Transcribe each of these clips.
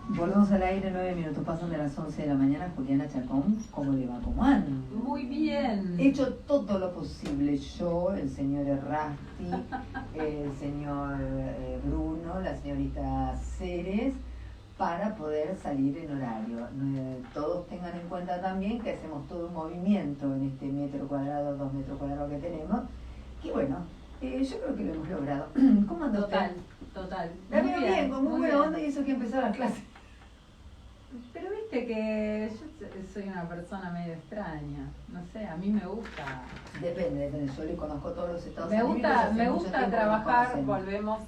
Volvemos al aire, 9 minutos pasan de las 11 de la mañana. Juliana Chacón, ¿cómo le va? ¿Cómo anda? Muy bien. He hecho todo lo posible, yo, el señor Errasti, el señor Bruno, la señorita Ceres, para poder salir en horario. Todos tengan en cuenta también que hacemos todo un movimiento en este metro cuadrado, 2 metros cuadrados que tenemos. Y bueno, yo creo que lo hemos logrado. ¿Cómo anda usted? Total. La veo bien, con muy buena onda y eso que empezó las clases. Pero viste que yo soy una persona medio extraña. No sé, a mí me gusta. Depende, yo le conozco todos los estados Me Unidos. gusta trabajar, volvemos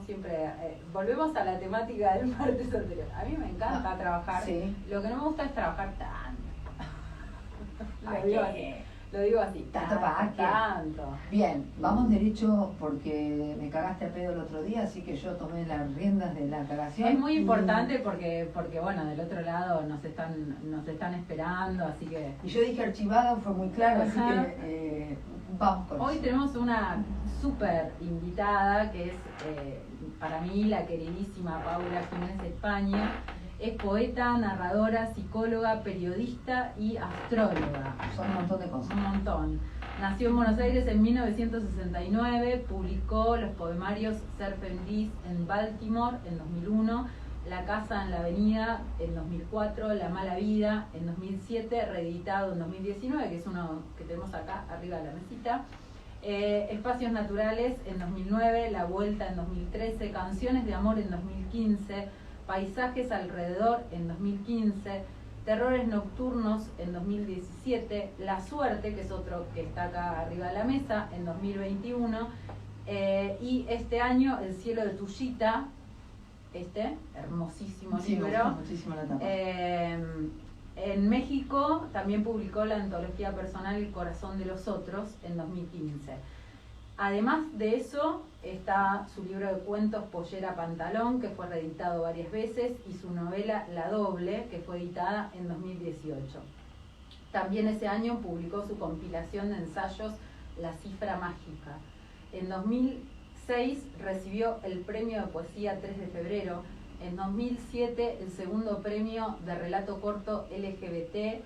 siempre, volvemos a la temática del martes anterior. A mí me encanta trabajar. Sí. Lo que no me gusta es trabajar tanto. Lo digo así. Tanto. Bien, vamos derecho porque me cagaste a pedo el otro día, así que yo tomé las riendas de la cagación. Es muy importante porque bueno, del otro lado nos están esperando, así que... Y yo dije archivado, fue muy claro, así que vamos con Hoy eso. tenemos una súper invitada que es para mí la queridísima Paula Jiménez España. Es poeta, narradora, psicóloga, periodista y astróloga. Son un montón de cosas. Un montón. Nació en Buenos Aires en 1969, publicó los poemarios Ser Feliz en Baltimore en 2001, La Casa en la Avenida en 2004, La Mala Vida en 2007, reeditado en 2019, que es uno que tenemos acá arriba de la mesita. Espacios Naturales en 2009, La Vuelta en 2013, Canciones de Amor en 2015, Paisajes Alrededor en 2015, Terrores Nocturnos en 2017, La Suerte, que es otro que está acá arriba de la mesa, en 2021, y este año El Cielo de Tuyita, hermosísimo libro. Me gustó muchísimo la tapa. En México también publicó la antología personal El Corazón de los Otros en 2015. Además de eso, está su libro de cuentos Pollera Pantalón, que fue reeditado varias veces, y su novela La Doble, que fue editada en 2018. También ese año publicó su compilación de ensayos La Cifra Mágica. En 2006 recibió el premio de poesía 3 de febrero. En 2007 el segundo premio de relato corto LGBT,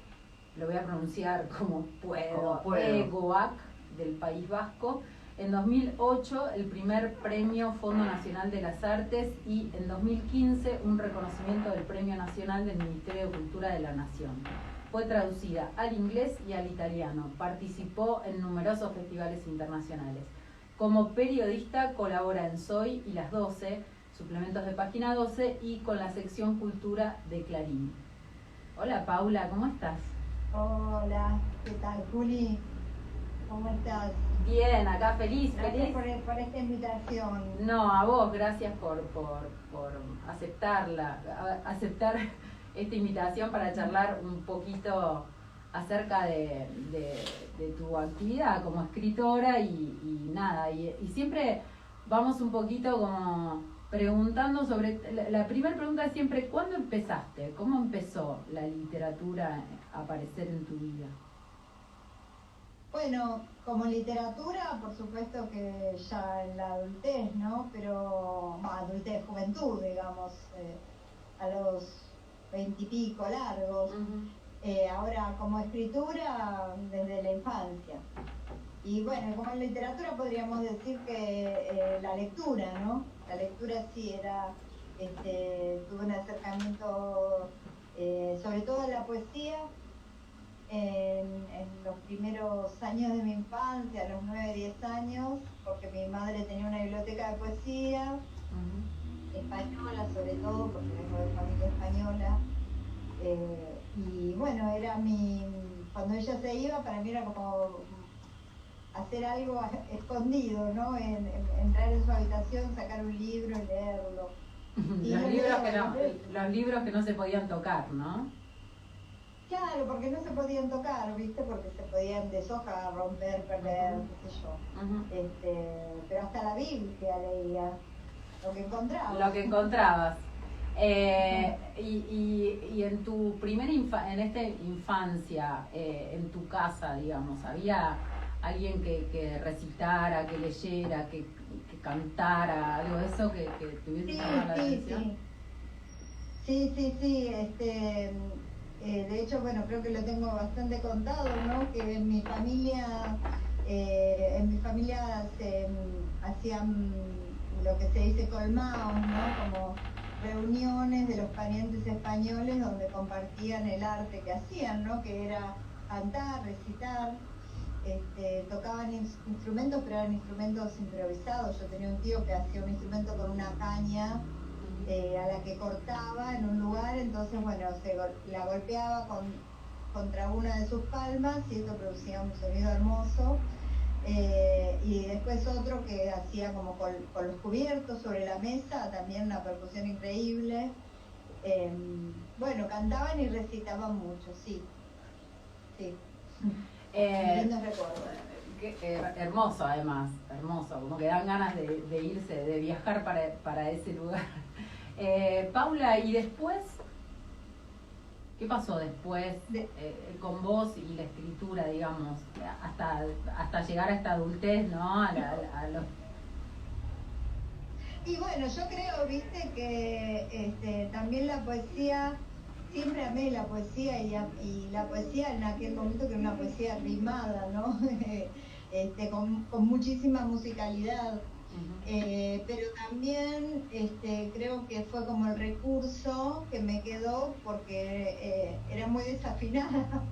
lo voy a pronunciar como puedo. EGOAC, del País Vasco. En 2008 el primer premio Fondo Nacional de las Artes y en 2015 un reconocimiento del Premio Nacional del Ministerio de Cultura de la Nación. Fue traducida al inglés y al italiano. Participó en numerosos festivales internacionales. Como periodista colabora en Soy y Las 12, suplementos de Página 12 y con la sección Cultura de Clarín. Hola Paula, ¿cómo estás? Hola, ¿qué tal, Juli? ¿Cómo estás? Bien, acá feliz. Gracias por esta invitación. No, a vos, gracias por aceptar esta invitación para charlar un poquito acerca de tu actividad como escritora y nada. Y siempre vamos un poquito como preguntando sobre... La primera pregunta es siempre, ¿cuándo empezaste? ¿Cómo empezó la literatura a aparecer en tu vida? Bueno, como literatura, por supuesto que ya en la adultez, ¿no? Pero, adultez, juventud, digamos, a los 20 y pico largos. Ahora, como escritura, desde la infancia. Y bueno, como en literatura podríamos decir que la lectura, ¿no? La lectura sí era, tuve un acercamiento, sobre todo a la poesía, en los primeros años de mi infancia, a los 9, 10 años, porque mi madre tenía una biblioteca de poesía, española sobre todo, porque vengo de familia española, y bueno, cuando ella se iba, para mí era como hacer algo escondido, ¿no? Entrar en su habitación, sacar un libro y leerlo. Los libros que no se podían tocar, ¿no? Claro, porque no se podían tocar, ¿viste? Porque se podían deshojar, romper, perder, qué sé yo. Pero hasta la Biblia leía, lo que encontrabas. Y en tu primera infancia, en tu casa, digamos, ¿había alguien que recitara, que leyera, que cantara, algo de eso que tuviese llamado la atención? Sí, de hecho, bueno, creo que lo tengo bastante contado, ¿no? Que en mi familia se hacían lo que se dice colmaos, ¿no? Como reuniones de los parientes españoles donde compartían el arte que hacían, ¿no? Que era cantar, recitar, tocaban instrumentos, pero eran instrumentos improvisados. Yo tenía un tío que hacía un instrumento con una caña a la que cortaba en un lugar, entonces bueno, la golpeaba contra una de sus palmas y eso producía un sonido hermoso. Y después otro que hacía como con los cubiertos sobre la mesa, también una percusión increíble. Bueno, cantaban y recitaban mucho, sí. Lindos recuerdos. Hermoso además, hermoso, como que dan ganas de irse, de viajar para ese lugar. Paula, ¿y después? ¿Qué pasó después con vos y la escritura, digamos, hasta llegar a esta adultez, ¿no? Y bueno, yo creo, viste, que también la poesía, siempre amé la poesía y la poesía en aquel momento que era una poesía rimada, ¿no? Con muchísima musicalidad. Pero también creo que fue como el recurso que me quedó porque era muy desafinada.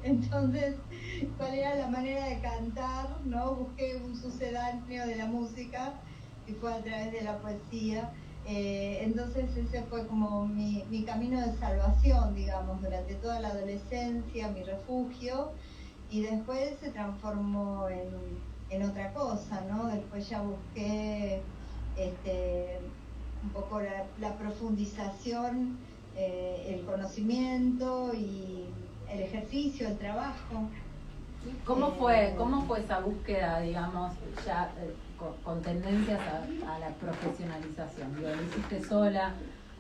Entonces, ¿cuál era la manera de cantar? ¿No? Busqué un sucedáneo de la música y fue a través de la poesía. Entonces ese fue como mi camino de salvación, digamos, durante toda la adolescencia, mi refugio, y después se transformó en otra cosa, ¿no? Después ya busqué un poco la profundización, el conocimiento y el ejercicio, el trabajo. ¿Cómo fue esa búsqueda, digamos, ya con tendencias a la profesionalización? ¿Lo hiciste sola?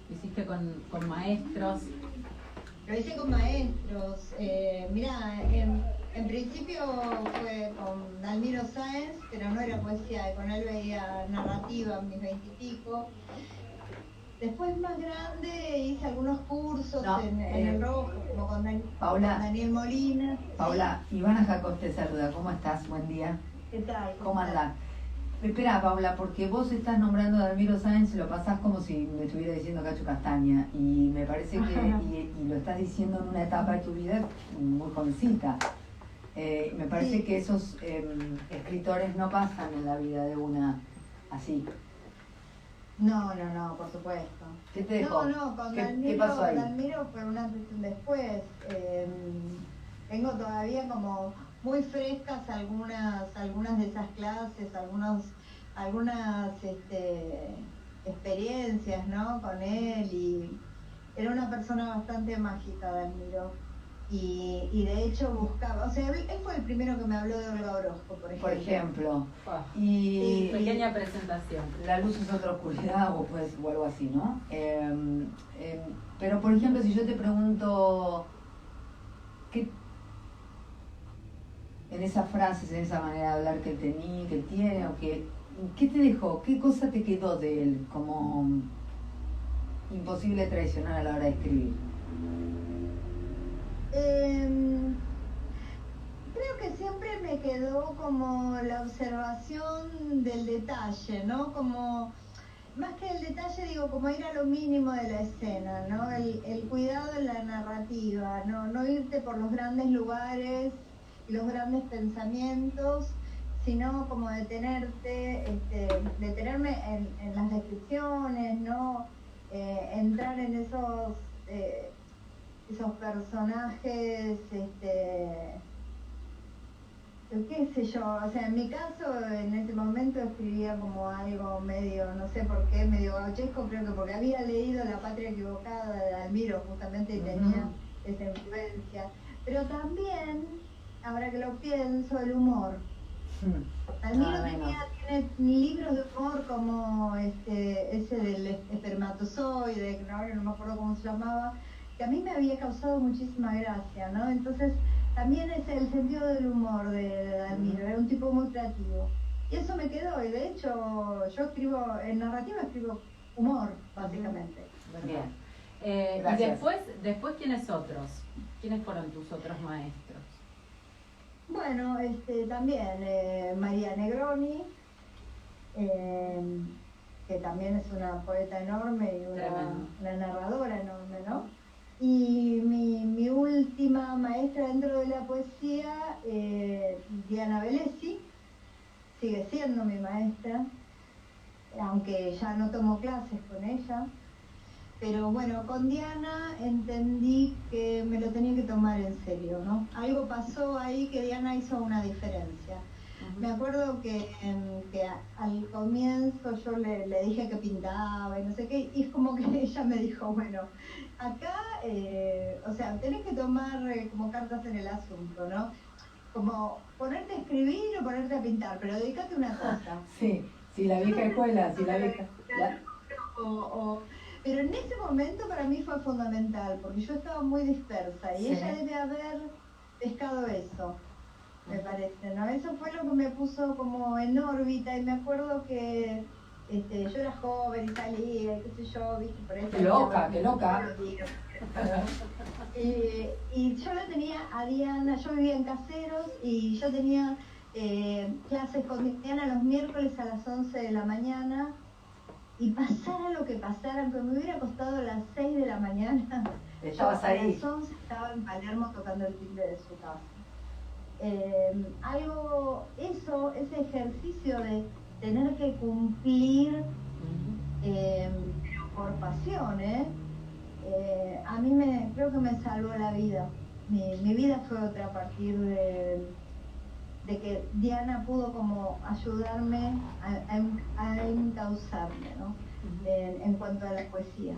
¿Lo hiciste con maestros? Lo hice con maestros. Mirá, en principio fue con Dalmiro Sáenz, pero no era poesía, con él veía narrativa en mis 20 y pico. Después más grande hice algunos cursos en el Rojo, como con Daniel Molina. Paula, ¿sí? Ivana Jacob te saluda. ¿Cómo estás? Buen día. ¿Qué tal? ¿Cómo andás? Espera, Paula, porque vos estás nombrando a Dalmiro Sáenz y lo pasás como si me estuviera diciendo Cacho Castaña. Y me parece que, y lo estás diciendo en una etapa de tu vida muy jovencita. Me parece que esos escritores no pasan en la vida de una así. No, por supuesto. ¿Qué te dejó? Con ¿Qué pasó ahí? Dalmiro fue un antes y un después. Tengo todavía como muy frescas algunas de esas clases, algunas experiencias, ¿no? Con él, y era una persona bastante mágica, Dalmiro. Y de hecho buscaba, o sea, él fue el primero que me habló de Olga Orozco, por ejemplo. Y pequeña presentación. La luz es otra oscuridad o algo así, ¿no? Pero por ejemplo, si yo te pregunto, ¿qué en esas frases, en esa manera de hablar que él tiene, o ¿qué te dejó? ¿Qué cosa te quedó de él como imposible traicionar a la hora de escribir? Creo que siempre me quedó como la observación del detalle, ¿no? Como, más que el detalle, digo, como ir a lo mínimo de la escena, ¿no? El cuidado en la narrativa, no irte por los grandes lugares y los grandes pensamientos, sino como detenerme en las descripciones, ¿no? Entrar en esos personajes, qué sé yo, o sea, en mi caso en ese momento escribía como algo medio, no sé por qué, medio gauchesco, creo que porque había leído La Patria Equivocada de Dalmiro justamente y tenía esa influencia, pero también, ahora que lo pienso, el humor. Dalmiro tiene libros de humor como ese del espermatozoide, que ahora no me acuerdo cómo se llamaba, que a mí me había causado muchísima gracia, ¿no? Entonces, también es el sentido del humor de Dalmiro, era un tipo muy creativo. Y eso me quedó, y de hecho, yo en narrativa escribo humor, básicamente. Bien. Y después, ¿quiénes otros? ¿Quiénes fueron tus otros maestros? Bueno, también María Negroni, que también es una poeta enorme y una narradora enorme, ¿no? Y mi última maestra dentro de la poesía, Diana Velesi, sigue siendo mi maestra, aunque ya no tomo clases con ella. Pero bueno, con Diana entendí que me lo tenía que tomar en serio, ¿no? Algo pasó ahí que Diana hizo una diferencia. Me acuerdo que al comienzo yo le dije que pintaba y no sé qué, y es como que ella me dijo, bueno, acá, o sea, tenés que tomar como cartas en el asunto, ¿no? Como ponerte a escribir o ponerte a pintar, pero dedícate a una cosa. Sí, la vieja escuela, sí, la vieja... Pero en ese momento para mí fue fundamental, porque yo estaba muy dispersa y ella debe haber pescado eso, me parece, ¿no? Eso fue lo que me puso como en órbita, y me acuerdo que yo era joven y salía, qué sé yo, viste, por eso. Qué loca. Y yo la tenía a Diana, yo vivía en Caseros y yo tenía clases con Diana los miércoles a las 11 de la mañana. Y pasara lo que pasara, aunque me hubiera costado a las 6 de la mañana, estabas ahí. A las 11 estaba en Palermo tocando el timbre de su casa. Ese ejercicio de tener que cumplir, pero por pasión, a mí creo que me salvó la vida. Mi vida fue otra a partir de que Diana pudo como ayudarme a encauzarme, ¿no? En cuanto a la poesía.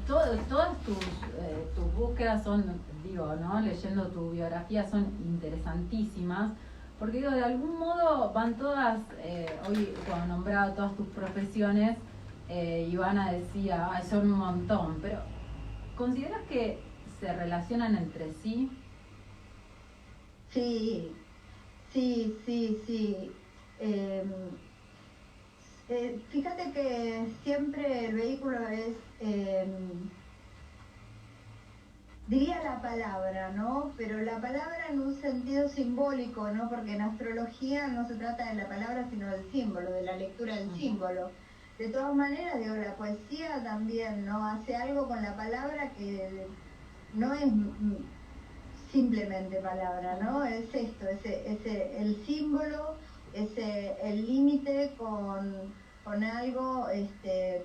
Todas tus búsquedas son, ¿no? Leyendo tu biografía, son interesantísimas, porque de algún modo van todas, hoy cuando nombraba todas tus profesiones, Ivana decía, son un montón, pero ¿consideras que se relacionan entre sí? Sí. Fíjate que siempre el vehículo es, diría la palabra, ¿no? Pero la palabra en un sentido simbólico, ¿no? Porque en astrología no se trata de la palabra, sino del símbolo, de la lectura del símbolo. De todas maneras, la poesía también, ¿no? Hace algo con la palabra que no es simplemente palabra, ¿no? Es esto, el símbolo, el límite con algo,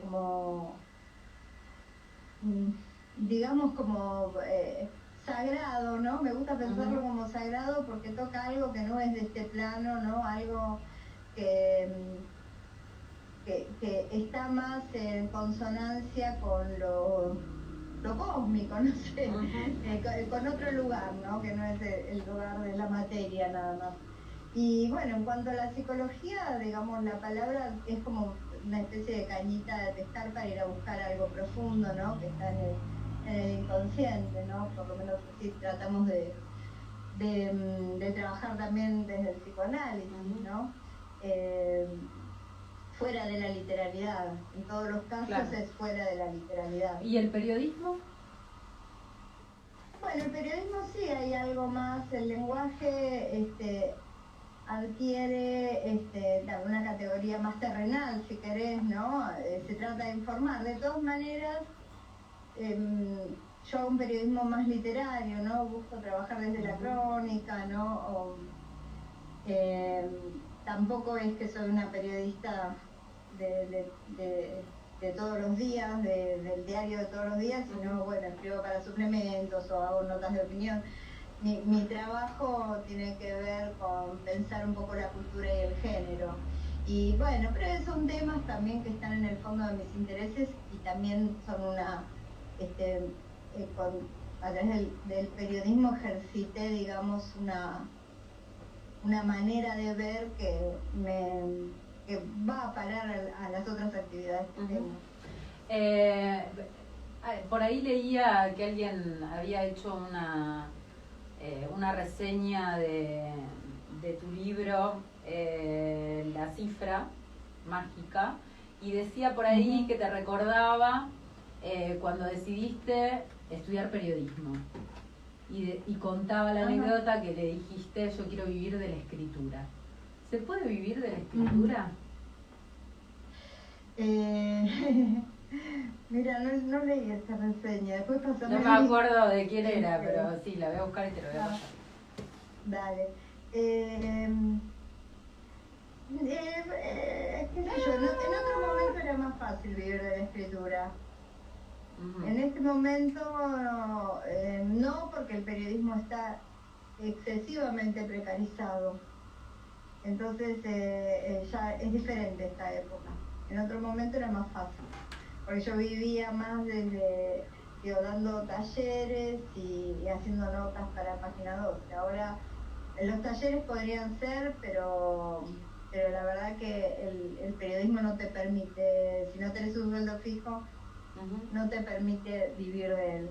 como, digamos, como sagrado, ¿no? Me gusta pensarlo como sagrado porque toca algo que no es de este plano, ¿no? Algo que está más en consonancia con lo cósmico, no sé, con otro lugar, ¿no? Que no es el lugar de la materia nada más. Y bueno, en cuanto a la psicología, digamos, la palabra es como una especie de cañita de pescar para ir a buscar algo profundo, ¿no? Que está en el inconsciente, ¿no? Por lo menos así tratamos de trabajar también desde el psicoanálisis, ¿no? Fuera de la literalidad, en todos los casos claro. Es fuera de la literalidad. ¿Y el periodismo? Bueno, el periodismo sí hay algo más, el lenguaje adquiere una categoría más terrenal, si querés, ¿no? Se trata de informar. De todas maneras, yo hago un periodismo más literario, ¿no? Busco trabajar desde la crónica, ¿no? Tampoco es que soy una periodista de todos los días, del diario de todos los días, sino, bueno, escribo para suplementos o hago notas de opinión. Mi trabajo tiene que ver con pensar un poco la cultura y el género. Y bueno, pero son temas también que están en el fondo de mis intereses y también son a través del periodismo ejercité, digamos, una manera de ver que va a parar a las otras actividades que tengo. Por ahí leía que alguien había hecho una reseña de tu libro, La Cifra Mágica, y decía por ahí que te recordaba cuando decidiste estudiar periodismo y contaba la anécdota que le dijiste, yo quiero vivir de la escritura. ¿Se puede vivir de la escritura? Mira, no leí esa reseña. Después pasó. No me acuerdo de quién era, pero sí, la voy a buscar y te lo voy a pasar. Dale. Qué sé yo, en otro momento era más fácil vivir de la escritura. En este momento no, porque el periodismo está excesivamente precarizado. Entonces ya es diferente esta época. En otro momento era más fácil, porque yo vivía más desde, dando talleres y haciendo notas para Página 12. Ahora los talleres podrían ser, pero la verdad que el periodismo no te permite, si no tenés un sueldo fijo, no te permite vivir de él.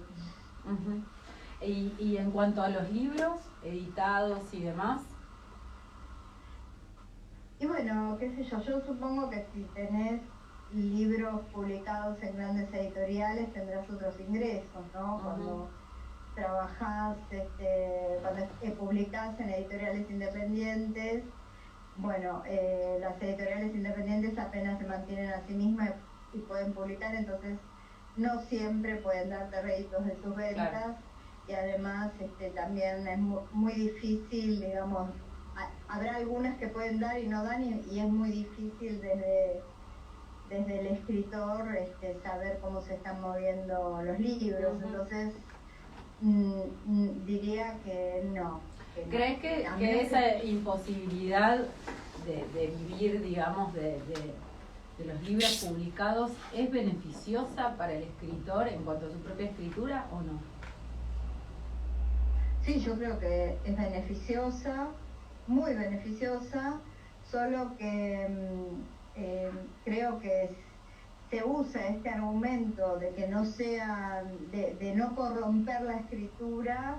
Y en cuanto a los libros editados y demás. Y bueno, qué sé yo supongo que si tenés libros publicados en grandes editoriales tendrás otros ingresos, ¿no? Cuando trabajás, cuando publicás en editoriales independientes, bueno, las editoriales independientes apenas se mantienen a sí mismas y pueden publicar, entonces no siempre pueden darte réditos de sus ventas. Claro. Y además también es muy difícil, digamos, habrá algunas que pueden dar y no dan y es muy difícil desde el escritor saber cómo se están moviendo los libros. Entonces diría que no. ¿Crees que esa imposibilidad de vivir, digamos, de los libros publicados es beneficiosa para el escritor en cuanto a su propia escritura o no? Sí, yo creo que es beneficiosa, muy beneficiosa, solo que creo que se usa este argumento de que no sea, de no corromper la escritura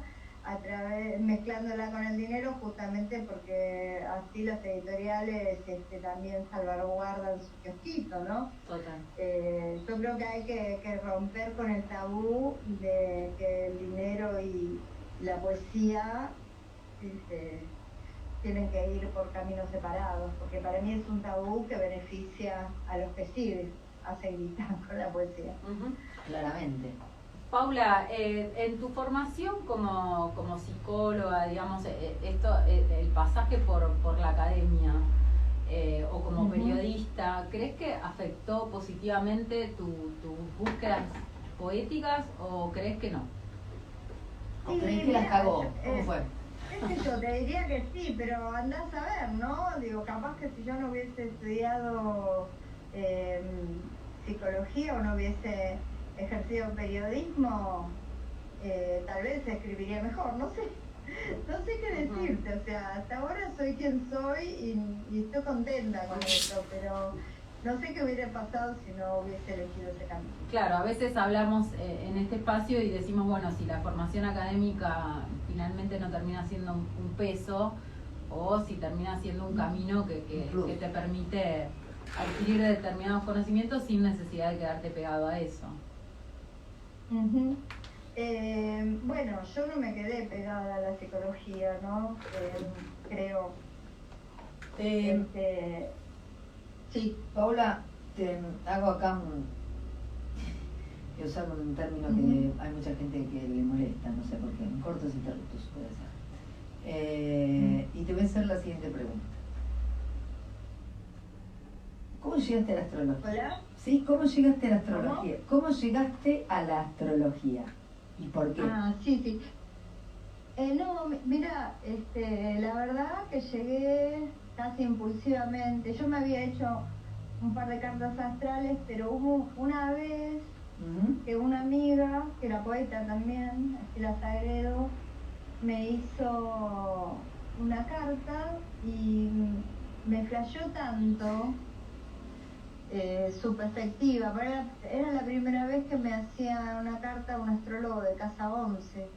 mezclándola con el dinero, justamente porque así las editoriales también salvaguardan su kiosquito, ¿no? Total. Yo creo que hay que romper con el tabú de que el dinero y la poesía tienen que ir por caminos separados, porque para mí es un tabú que beneficia a los que sí hacen guita con la poesía. Claramente. Paula, en tu formación como psicóloga, digamos, el pasaje por la academia o como periodista, ¿crees que afectó positivamente tus búsquedas poéticas o crees que no? ¿O crees que las cagó? ¿Cómo fue? Yo te diría que sí, pero andás a ver, ¿no? Digo, capaz que si yo no hubiese estudiado psicología o no hubiese ejercido periodismo, tal vez escribiría mejor, no sé qué decirte, o sea, hasta ahora soy quien soy y estoy contenta con esto, pero no sé qué hubiera pasado si no hubiese elegido ese camino. Claro, a veces hablamos en este espacio y decimos, bueno, si la formación académica finalmente no termina siendo un peso, o si termina siendo un camino que te permite adquirir determinados conocimientos sin necesidad de quedarte pegado a eso. Bueno, yo no me quedé pegada a la psicología, ¿no? Creo. Sí, Paula, te hago acá que usar un término que hay mucha gente que le molesta, no sé por qué, en cortos interruptos puede ser. Y te voy a hacer la siguiente pregunta. ¿Cómo llegaste a la astrología? ¿Hola? Sí, ¿cómo llegaste a la astrología? ¿Cómo llegaste a la astrología? ¿Y por qué? Sí. No, mira, la verdad que llegué casi impulsivamente. Yo me había hecho un par de cartas astrales, pero hubo una vez que una amiga, que era poeta también, Estela Sagredo, me hizo una carta y me flasheó tanto su perspectiva. Era la primera vez que me hacía una carta a un astrólogo de Casa 11.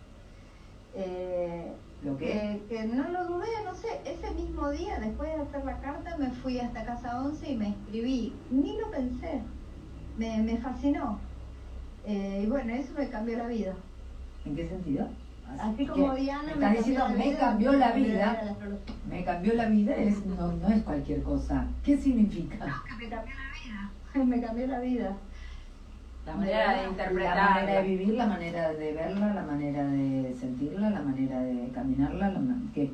¿Lo qué? Que no lo dudé, no sé, ese mismo día, después de hacer la carta, me fui hasta Casa 11 y me inscribí. Ni lo pensé, me fascinó. Y bueno, eso me cambió la vida. ¿En qué sentido? Así como Diana me estás diciendo, me cambió la vida. Me Me cambió la vida, no es cualquier cosa. ¿Qué significa? No, que me cambió la vida. Me cambió la vida. La manera de interpretarla. La manera de vivir, la manera de verla, la manera de sentirla, la manera de caminarla, ¿qué?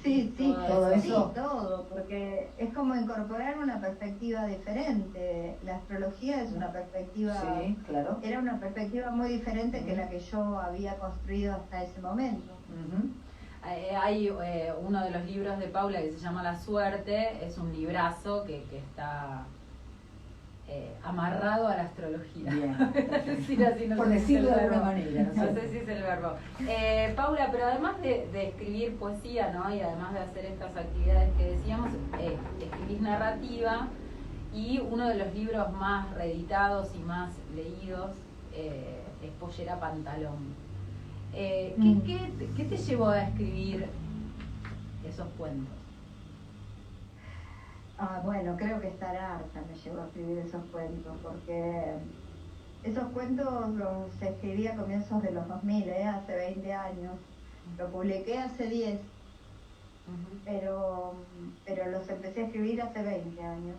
Sí, todo eso. Sí, todo, porque es como incorporar una perspectiva diferente. La astrología es una perspectiva, sí, claro. Era una perspectiva muy diferente que la que yo había construido hasta ese momento. Hay uno de los libros de Paula que se llama La Suerte, es un librazo que está amarrado a la astrología. Bien. Por decirlo de alguna manera. No sé si es el verbo. Paula, pero además de escribir poesía, ¿no? Y además de hacer estas actividades que decíamos, escribís narrativa, y uno de los libros más reeditados y más leídos es Pollera Pantalón. ¿Qué te llevó a escribir esos cuentos? Bueno, creo que estar harta me llevó a escribir esos cuentos, porque esos cuentos los escribí a comienzos de los 2000, hace 20 años. Lo publiqué hace 10, pero los empecé a escribir hace 20 años.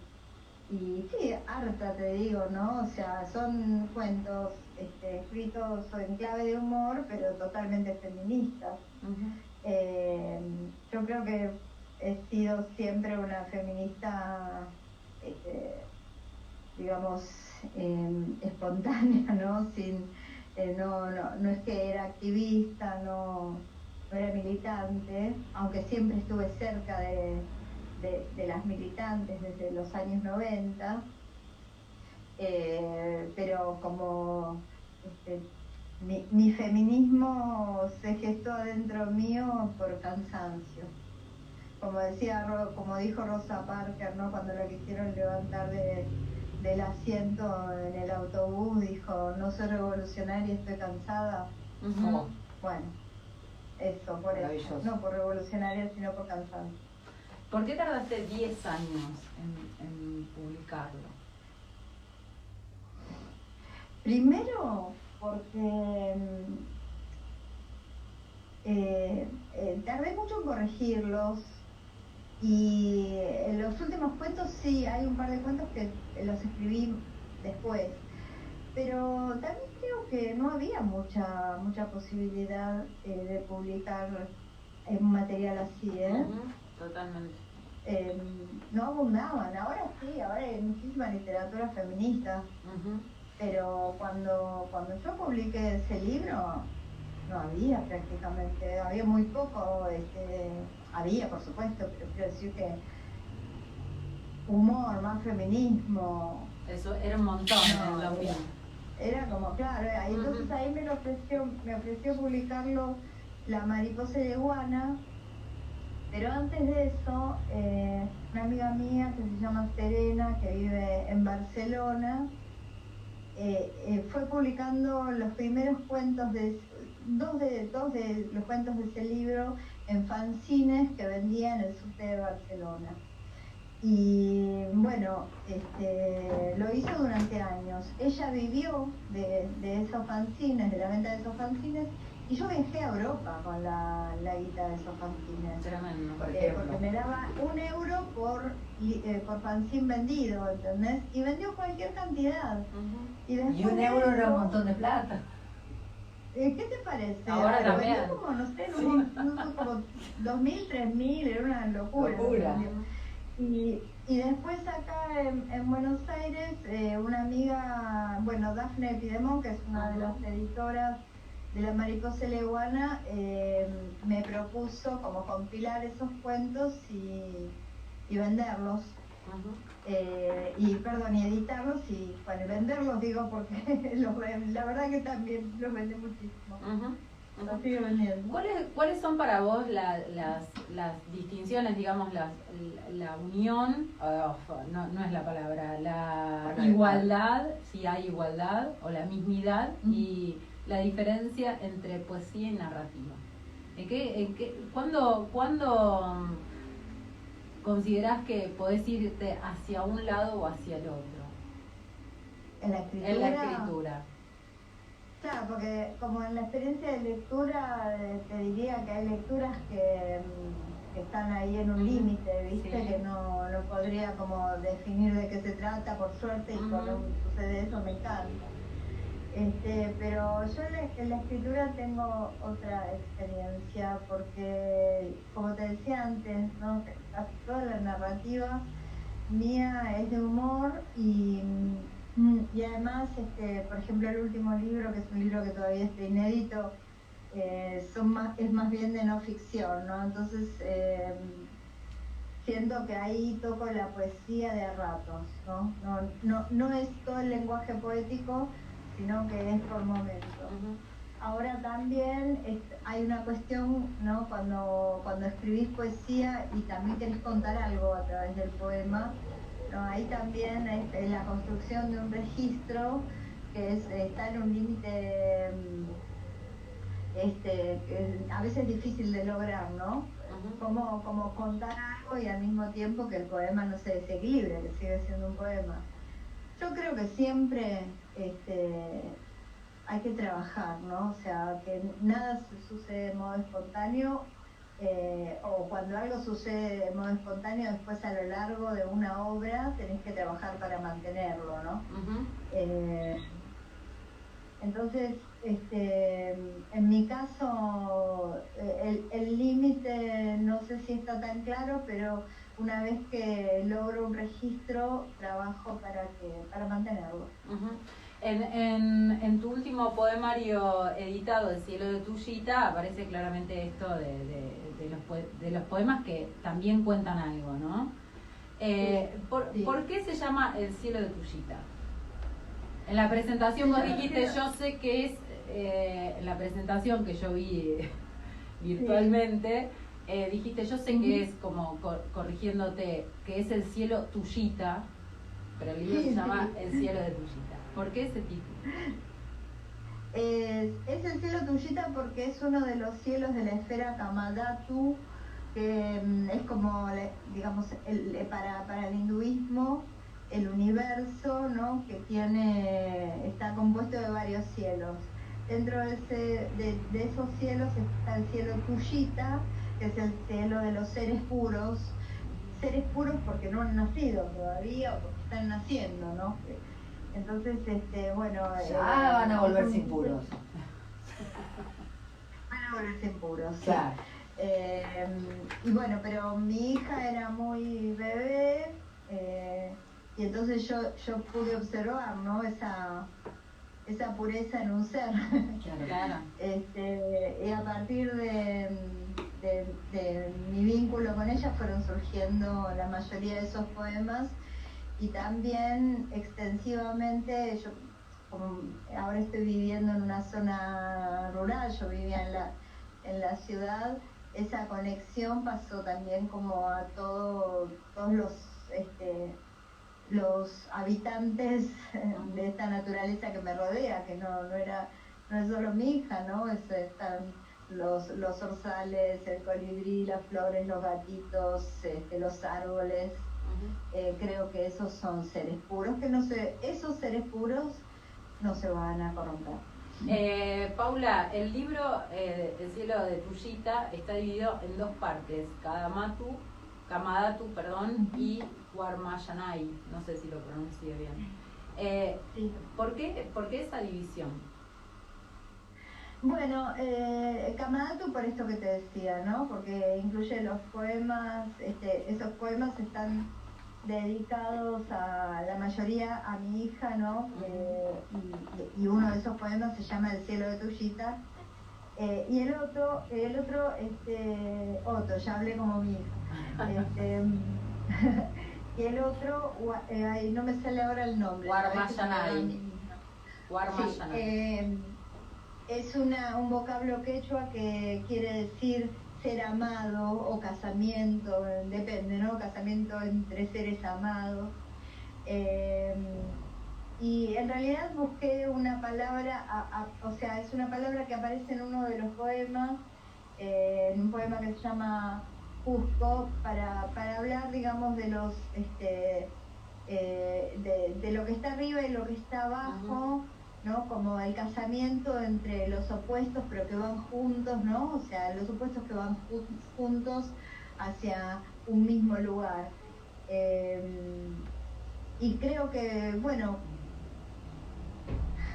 Y sí, harta te digo, ¿no? O sea, son cuentos escritos en clave de humor, pero totalmente feministas. Yo creo que he sido siempre una feminista, digamos, espontánea, ¿no? No es que era activista, no era militante, aunque siempre estuve cerca de las militantes desde los años 90, pero como mi feminismo se gestó adentro mío por cansancio. Como dijo Rosa Parker, ¿no? Cuando la quisieron levantar del asiento en el autobús, dijo: no soy revolucionaria, estoy cansada. Bueno, eso, por eso. No por revolucionaria, sino por cansancio. ¿Por qué tardaste 10 años en publicarlo? Primero, porque tardé mucho en corregirlos, y en los últimos cuentos sí, hay un par de cuentos que los escribí después, pero también creo que no había mucha posibilidad de publicar un material así, Totalmente. No abundaban. Ahora sí, ahora hay muchísima literatura feminista, pero cuando yo publiqué ese libro no había prácticamente, había muy poco, había por supuesto, pero quiero decir que humor, más feminismo, eso era un montón, no, la opinión. Era como, claro, entonces ahí me ofreció publicarlo La Mariposa Yeguana. Pero antes de eso, una amiga mía que se llama Serena, que vive en Barcelona, fue publicando los primeros cuentos dos de los cuentos de ese libro en fanzines que vendía en el subte de Barcelona. Y bueno, lo hizo durante años. Ella vivió de esos fanzines, de la venta de esos fanzines, y yo viajé a Europa con la guita de esos fanzines. Tremendo, porque me daba €1 por fanzine vendido, ¿entendés? Y vendió cualquier cantidad. Y €1 era un montón de plata. ¿Qué te parece? Ahora también. Vendió como, no sé, como 2.000, 3.000, era una locura. Y después acá en Buenos Aires, una amiga, bueno, Dafne Epidemón, que es una de las editoras de La Mariposa Yeguana, me propuso como compilar esos cuentos y venderlos. Y editarlos y venderlos, digo, porque la verdad que también los vendí muchísimo. Los sigo vendiendo. ¿Cuáles son para vos las distinciones, digamos, la unión, no es la palabra, la igualdad, si hay igualdad, o la mismidad, y la diferencia entre poesía y narrativa? ¿Cuándo considerás que podés irte hacia un lado o hacia el otro? En la escritura. En la escritura. Claro, porque como en la experiencia de lectura, te diría que hay lecturas que están ahí en un límite, ¿viste? Sí. Que no podría como definir de qué se trata, por suerte, y cuando sucede eso me encanta. Pero yo en la escritura tengo otra experiencia, porque como te decía antes, ¿no? Casi toda la narrativa mía es de humor y además, por ejemplo, el último libro, que es un libro que todavía está inédito, es más bien de no ficción, ¿no? Entonces, siento que ahí toco la poesía de a ratos, ¿no? No es todo el lenguaje poético, sino que es por momentos. Ahora también hay una cuestión, ¿no? Cuando escribís poesía y también querés contar algo a través del poema, ¿no? Ahí también es la construcción de un registro que está en un límite a veces difícil de lograr, ¿no? Como contar algo y al mismo tiempo que el poema no se desequilibre, que sigue siendo un poema. Yo creo que siempre hay que trabajar, ¿no? O sea, que nada sucede de modo espontáneo, o cuando algo sucede de modo espontáneo, después a lo largo de una obra tenés que trabajar para mantenerlo, ¿no? Entonces, en mi caso, el límite no sé si está tan claro, pero una vez que logro un registro, trabajo para mantenerlo. En tu último poemario editado, El cielo de Tullita, aparece claramente esto de los poemas que también cuentan algo, ¿no? Sí. ¿Por qué se llama El cielo de Tullita? En la presentación vos dijiste, yo sé que es, en la presentación que yo vi virtualmente, dijiste, yo sé que es, como corrigiéndote, que es el cielo Tullita, pero el libro se llama El cielo de Tullita. ¿Por qué ese título? Es el cielo Tullita porque es uno de los cielos de la esfera Kamadhatu, que es como, digamos, para el hinduismo, el universo, ¿no? Que está compuesto de varios cielos. Dentro de esos cielos está el cielo Tullita, que es el cielo de los seres puros porque no han nacido todavía o porque están naciendo, ¿no? Entonces, bueno... Ya van a volverse impuros. Van a volverse impuros, claro. Y bueno, pero mi hija era muy bebé, y entonces yo pude observar, ¿no? Esa pureza en un ser. Claro. Y a partir de mi vínculo con ella fueron surgiendo la mayoría de esos poemas, y también extensivamente, yo como ahora estoy viviendo en una zona rural, yo vivía en la ciudad, esa conexión pasó también como a todos los habitantes de esta naturaleza que me rodea, que no es solo mi hija, ¿no? Están los zorzales, el colibrí, las flores, los gatitos, los árboles. Creo que esos son seres puros, esos seres puros no se van a corromper. Paula, el libro El cielo de Tullita está dividido en dos partes, Kamadhatu, y Warmayanai, no sé si lo pronuncio bien. Sí. ¿Por qué esa división? Bueno, Kamadhatu por esto que te decía, ¿no? Porque incluye los poemas, esos poemas están dedicados a la mayoría a mi hija, ¿no? Y uno de esos poemas se llama El cielo de Tullita. Y el otro, Otto, ya hablé como mi hija. Y el otro, no me sale ahora el nombre. Warmayanai. Sí, es un vocablo quechua que quiere decir ser amado o casamiento, depende, ¿no? Casamiento entre seres amados. Y en realidad busqué una palabra, o sea, es una palabra que aparece en uno de los poemas, en un poema que se llama Cusco, para hablar, digamos, de de lo que está arriba y lo que está abajo, ¿no? Como el casamiento entre los opuestos pero que van juntos, ¿no? O sea, los opuestos que van juntos hacia un mismo lugar. Y creo que, bueno,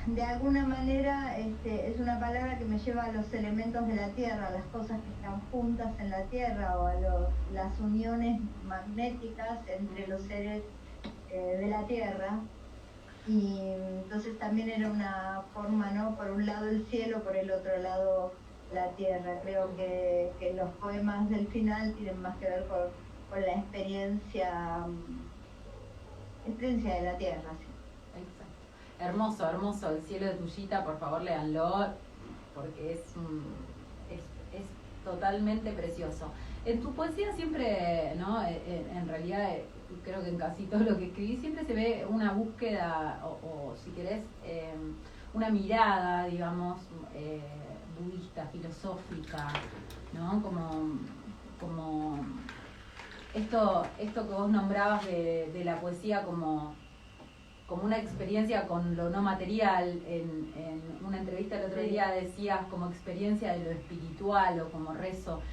de alguna manera es una palabra que me lleva a los elementos de la Tierra, a las cosas que están juntas en la Tierra, o a las uniones magnéticas entre los seres de la Tierra. Y entonces también era una forma, ¿no? Por un lado el cielo, por el otro lado la Tierra. Creo que los poemas del final tienen más que ver con la experiencia de la Tierra, sí. Hermoso, hermoso. El cielo de Tullita, por favor, léanlo, porque es totalmente precioso. En tu poesía siempre, ¿no? En realidad, creo que en casi todo lo que escribí siempre se ve una búsqueda, o si querés, una mirada, digamos, budista, filosófica, ¿no? Como esto que vos nombrabas de la poesía como una experiencia con lo no material. En una entrevista el otro día decías como experiencia de lo espiritual o como rezo.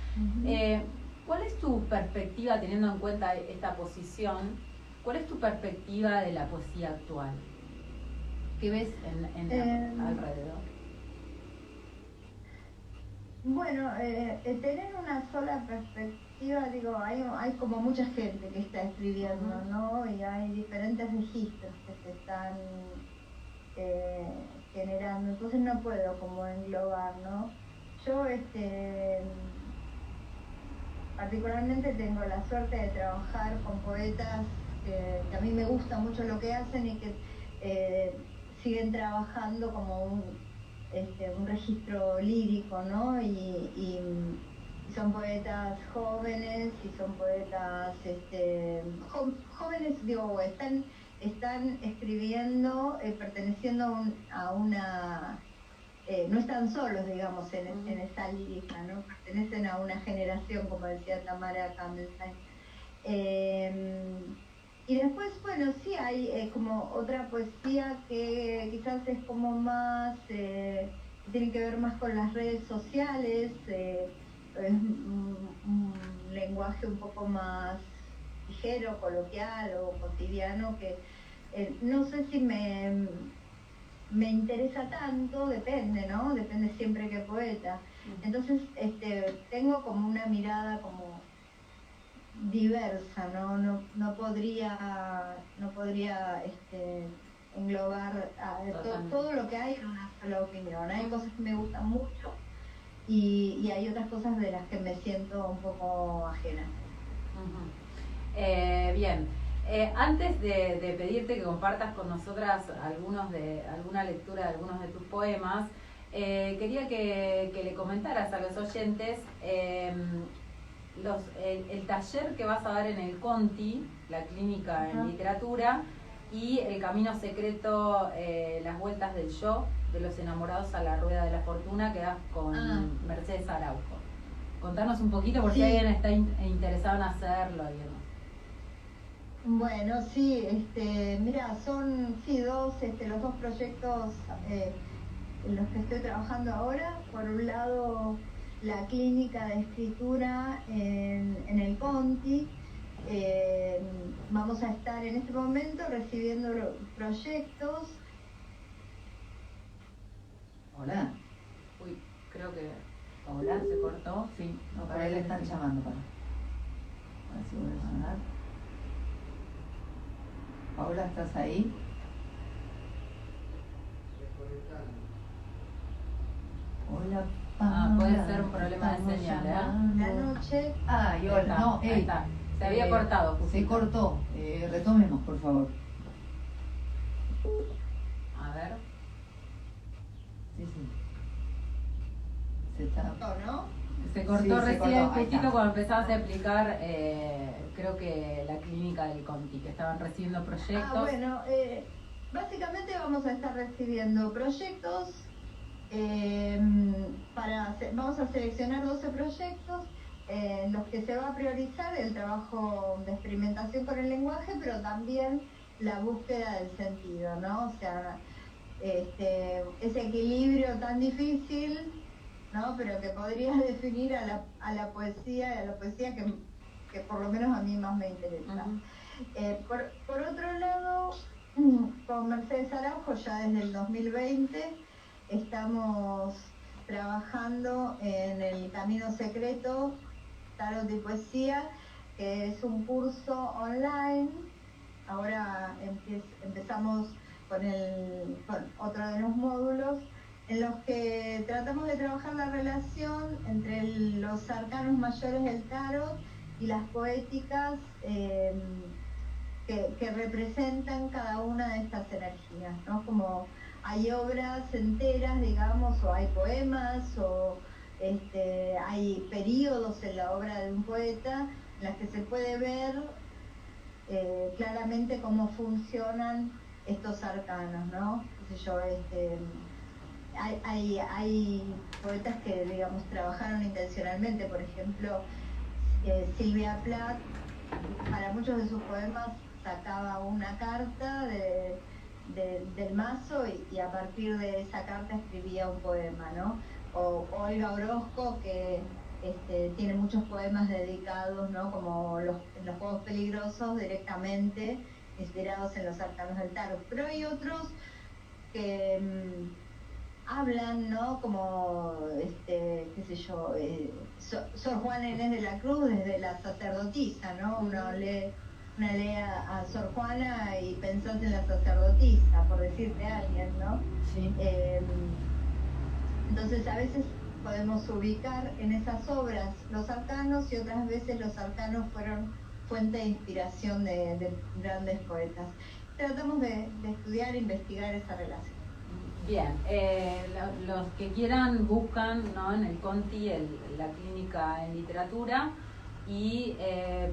¿Cuál es tu perspectiva, teniendo en cuenta esta posición, cuál es tu perspectiva de la poesía actual? ¿Qué ves alrededor? Bueno, tener una sola perspectiva, digo, hay como mucha gente que está escribiendo, ¿no? Y hay diferentes registros que se están generando, entonces no puedo como englobar, ¿no? Yo particularmente tengo la suerte de trabajar con poetas que a mí me gusta mucho lo que hacen y que siguen trabajando como un registro lírico, ¿no? Y son poetas jóvenes y son poetas jóvenes, digo, están escribiendo, perteneciendo a una no están solos, digamos, en esa lírica, ¿no? Pertenecen a una generación, como decía Tamara Kamelsheim. Y después, bueno, sí hay como otra poesía que quizás es como más, tiene que ver más con las redes sociales, es un lenguaje un poco más ligero, coloquial o cotidiano, que no sé si me interesa tanto, depende, ¿no? Depende siempre qué poeta. Entonces, tengo como una mirada como diversa, no podría englobar todo lo que hay en una sola opinión. Hay cosas que me gustan mucho y hay otras cosas de las que me siento un poco ajena. Bien. Antes de pedirte que compartas con nosotras alguna lectura de algunos de tus poemas, quería que le comentaras a los oyentes el taller que vas a dar en el Conti, la clínica en literatura, y el camino secreto, las vueltas del yo, de los enamorados a la rueda de la fortuna, que das con Mercedes Araujo. Contanos un poquito, por si alguien está interesado en hacerlo y demás. Bueno, sí, mira, son los dos proyectos en los que estoy trabajando ahora. Por un lado, la clínica de escritura en el Conti. Vamos a estar en este momento recibiendo proyectos. Hola. Uy, creo que... Hola, ¿se cortó? Sí, no, para él le están llamando para. A ver si vuelve a sonar. Paula, ¿estás ahí? Hola, Paula. Puede ser un problema de señal, La noche. Y hola, no, ahí está. Se había cortado. Se cortó. Retomemos, por favor. A ver. Sí. Se está... ¿No? Se cortó recién, justito cuando empezabas a explicar, creo que la clínica del Conti, que estaban recibiendo proyectos. Bueno, básicamente vamos a estar recibiendo proyectos, vamos a seleccionar 12 proyectos en los que se va a priorizar el trabajo de experimentación con el lenguaje, pero también la búsqueda del sentido, ¿no? O sea, ese equilibrio tan difícil, ¿no? Pero que podría definir a la poesía que por lo menos a mí más me interesa. Por otro lado, con Mercedes Araujo ya desde el 2020 estamos trabajando en el Camino Secreto, Tarot y Poesía, que es un curso online. Ahora empezamos con otro de los módulos en los que tratamos de trabajar la relación entre los arcanos mayores del tarot y las poéticas que representan cada una de estas energías, ¿no? Como hay obras enteras, digamos, o hay poemas, o hay periodos en la obra de un poeta en las que se puede ver claramente cómo funcionan estos arcanos, ¿no? Qué sé yo, hay poetas que, digamos, trabajaron intencionalmente. Por ejemplo, Silvia Plath, para muchos de sus poemas sacaba una carta del mazo y a partir de esa carta escribía un poema, ¿no? O Olga Orozco, que tiene muchos poemas dedicados, ¿no? Como los Juegos Peligrosos, directamente inspirados en los arcanos del tarot. Pero hay otros que hablan, ¿no? Como, qué sé yo, Sor Juana Inés de la Cruz, desde la sacerdotisa, ¿no? Uno lee a Sor Juana y pensás en la sacerdotisa, por decirte a alguien, ¿no? Sí. Entonces a veces podemos ubicar en esas obras los arcanos y otras veces los arcanos fueron fuente de inspiración de grandes poetas. Tratamos de estudiar e investigar esa relación. Bien, los que quieran buscan, ¿no?, en el Conti la clínica en literatura, y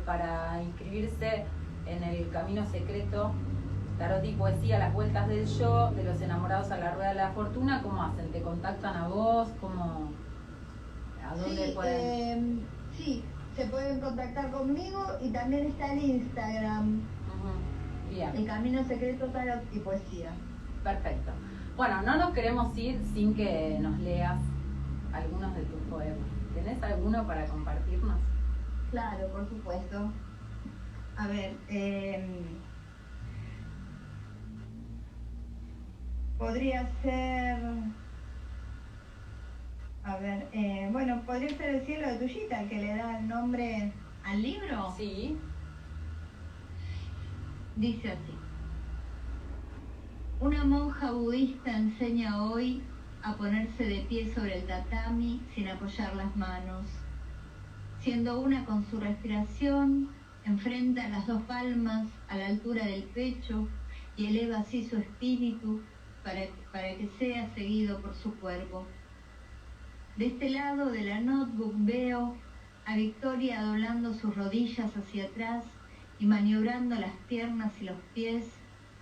para inscribirse en el Camino Secreto, Tarot y Poesía, las vueltas del yo, de los enamorados a la rueda de la fortuna, ¿cómo hacen? ¿Te contactan a vos? ¿A dónde pueden? Sí, se pueden contactar conmigo y también está el Instagram. Bien. El Camino Secreto, Tarot y Poesía. Perfecto. Bueno, no nos queremos ir sin que nos leas algunos de tus poemas. ¿Tenés alguno para compartirnos? Claro, por supuesto. A ver, podría ser... A ver, bueno, podría ser El cielo de Tullita, el que le da el nombre al libro. Sí. Dice así. Una monja budista enseña hoy a ponerse de pie sobre el tatami sin apoyar las manos. Siendo una con su respiración, enfrenta las dos palmas a la altura del pecho y eleva así su espíritu para que sea seguido por su cuerpo. De este lado de la notebook veo a Victoria doblando sus rodillas hacia atrás y maniobrando las piernas y los pies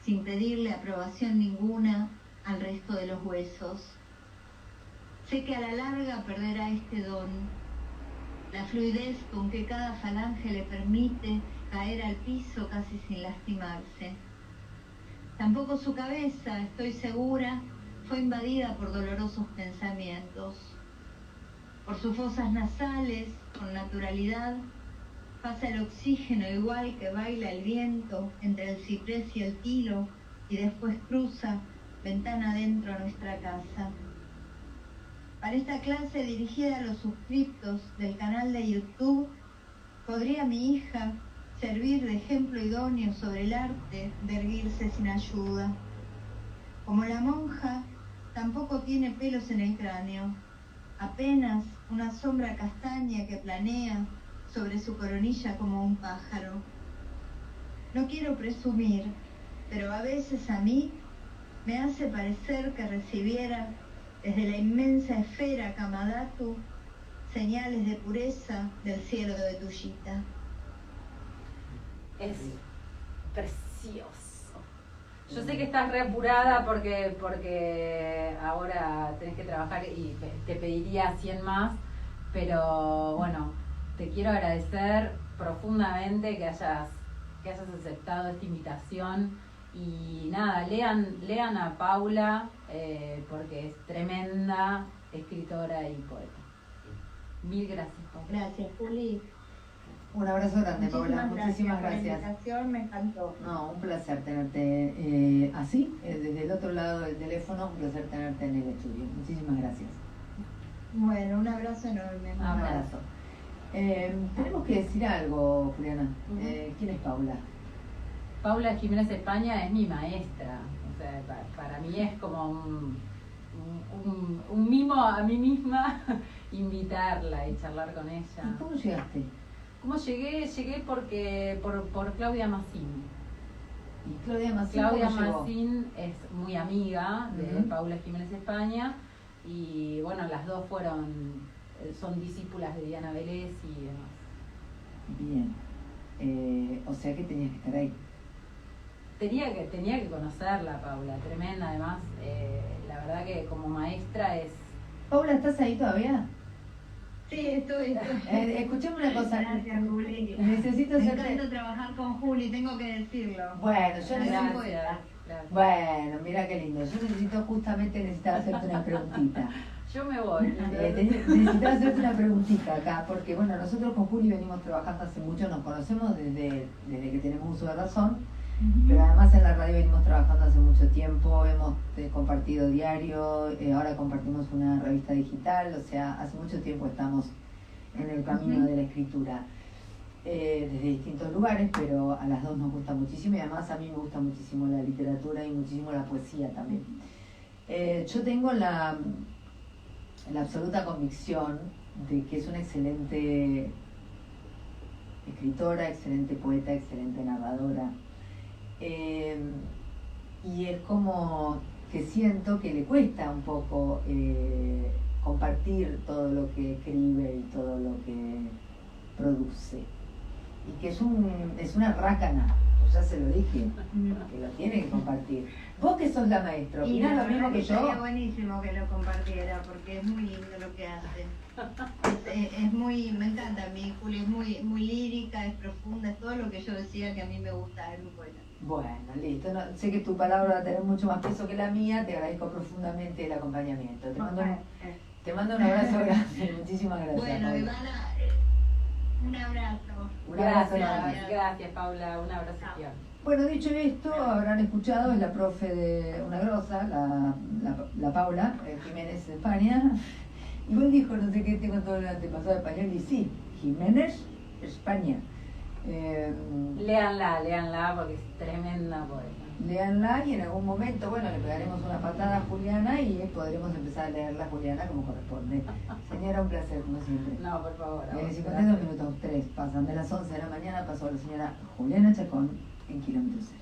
sin pedirle aprobación ninguna al resto de los huesos. Sé que a la larga perderá este don, la fluidez con que cada falange le permite caer al piso casi sin lastimarse. Tampoco su cabeza, estoy segura, fue invadida por dolorosos pensamientos. Por sus fosas nasales, con naturalidad, pasa el oxígeno igual que baila el viento entre el ciprés y el tilo y después cruza ventana adentro a nuestra casa. Para esta clase dirigida a los suscriptos del canal de YouTube, ¿podría mi hija servir de ejemplo idóneo sobre el arte de erguirse sin ayuda? Como la monja, tampoco tiene pelos en el cráneo, apenas una sombra castaña que planea sobre su coronilla como un pájaro. No quiero presumir, pero a veces a mí me hace parecer que recibiera desde la inmensa esfera Kamadhatu señales de pureza del cielo de Tullita. Es precioso. Yo sé que estás re apurada porque ahora tenés que trabajar y te pediría 100 más, pero bueno, te quiero agradecer profundamente que hayas aceptado esta invitación Y nada, lean a Paula porque es tremenda escritora y poeta. Mil gracias, Paula. Gracias, Juli. Un abrazo grande, Paula. Muchísimas por la gracias. invitación, me encantó. No, un placer tenerte así, desde el otro lado del teléfono, un placer tenerte en el estudio. Muchísimas gracias. Bueno, un abrazo enorme. Un abrazo. Tenemos que decir algo, Juliana. ¿Quién es Paula? Paula Jiménez España es mi maestra. O sea, para mí es como un mimo a mí misma invitarla y charlar con ella. ¿Y cómo llegaste? ¿Cómo llegué? Llegué porque por Claudia Massín. ¿Y Claudia Massín Claudia cómo llegó? Massín es muy amiga de Paula Jiménez España y bueno, las dos son discípulas de Diana Vélez y demás. Bien. O sea que tenías que estar ahí. Tenía que conocerla, Paula, tremenda además. La verdad que como maestra es... Paula, ¿estás ahí todavía? Sí, estoy. Escuchame una cosa. Gracias, Juli. Necesito Me hacerte... encanta trabajar con Juli, tengo que decirlo. Bueno, yo necesito... Gracias. Bueno, mira qué lindo. Yo necesitaba hacerte una preguntita. Yo me voy. Necesitaba hacerte una preguntita acá, porque bueno, nosotros con Juli venimos trabajando hace mucho, nos conocemos desde que tenemos uso de razón, pero además en la radio venimos trabajando hace mucho tiempo, hemos compartido diario, ahora compartimos una revista digital, o sea, hace mucho tiempo estamos en el camino de la escritura. Desde distintos lugares, pero a las dos nos gusta muchísimo y además a mí me gusta muchísimo la literatura y muchísimo la poesía también. Yo tengo la absoluta convicción de que es una excelente escritora, excelente poeta, excelente narradora. Y es como que siento que le cuesta un poco compartir todo lo que escribe y todo lo que produce. Y que es una rácana, pues ya se lo dije, que lo tiene que compartir. Vos que sos la maestra, Y ¿opinás la lo mismo verdad que yo? Sería buenísimo que lo compartiera porque es muy lindo lo que hace. Es muy, me encanta a mí, Juli, es muy lírica, es profunda, es todo lo que yo decía que a mí me gusta en un poeta. Bueno, listo. No, sé que tu palabra va a tener mucho más peso que la mía, te agradezco profundamente el acompañamiento. Te mando un abrazo grande, muchísimas gracias. Bueno, Paula. Ivana, un abrazo. Un abrazo grande. Gracias, Paula, un abrazo gigante. Bueno, dicho esto, habrán escuchado, es la profe de una grosa, la Paula Jiménez de España. Igual dijo, no sé qué, tengo todo el antepasado de español, y sí, Jiménez, España. Léanla porque es tremenda poeta. Léanla y en algún momento, bueno, le pegaremos una patada a Juliana y podremos empezar a leerla a Juliana como corresponde. Señora, un placer, como siempre. No, por favor. 52 minutos 3 pasan de las 11 de la mañana, pasó la señora Juliana Chacón en Kilómetro Cero.